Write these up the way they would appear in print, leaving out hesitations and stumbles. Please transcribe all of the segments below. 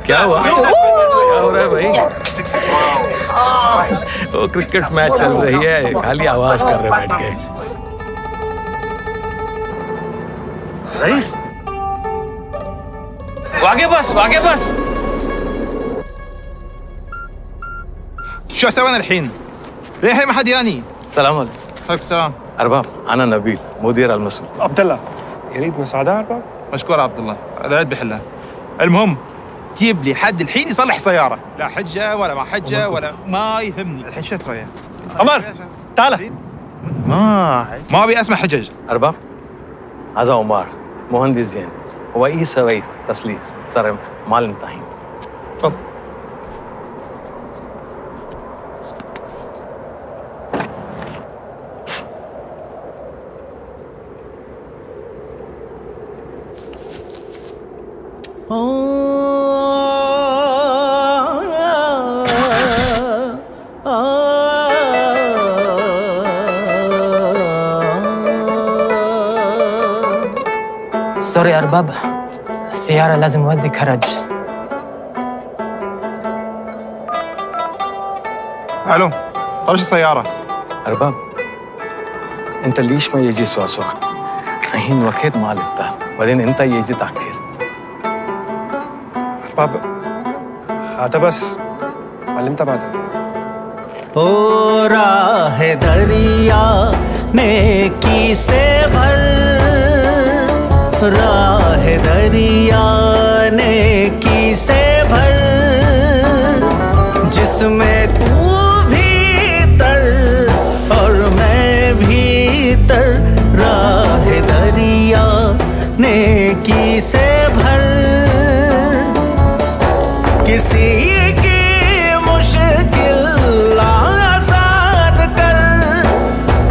क्या हुआ? क्या हो रहा है भाई? वो क्रिकेट मैच चल रही है, खाली आवाज कर रहे बैठ के। रईस واقع بس شو اسوي انا الحين؟ ليه ما حد ياني؟ سلام عليكم. عليكم السلام. أرباب، أنا نبيل مدير المسؤول. عبد الله يريد مساعدة أرباب؟ مشكور يا عبد الله، الولد بحلها. المهم جيب لي حد الحين يصلح سيارة، لا حجة ولا ما حجة ولا ما يهمني، الحين شترة يعني. عمر تعال. ما أبي أسمع حجج. أرباب، هذا عمر مهندس زين، هو يسوي تسليس، صار مال انتهين. تفضل. سوري أرباب، السيارة لازم أودي كرج. ألو، طرش السيارة. أرباب، أنت ليش ما يجي سوا؟ الحين وقت ما عرفته، بعدين أنت يجي تأخير. أرباب هذا بس معلمت بعدين. ओ राह दरिया नेकी से भर, राह दरिया नेकी से भर, जिसमें तू भीतर और मैं भीतर, राह दरिया नेकी से भर, किसी की मुश्किल आसान कर,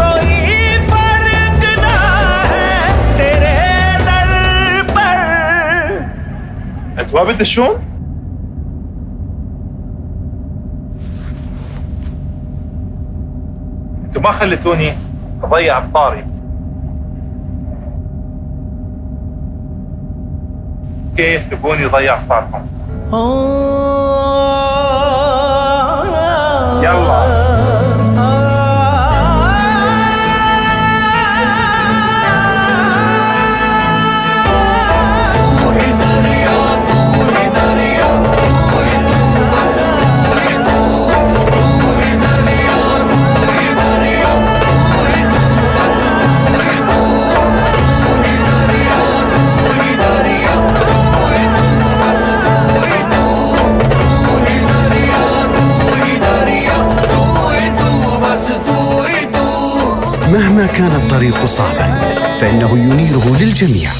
कोई फर्क ना है तेरे दर पर. أنت ما بتدشون؟ أنتوا ما خليتوني أضيع إفطاري. كيف تبوني أضيع إفطاركم؟ يلا. مهما كان الطريق صعبا فإنه ينيره للجميع.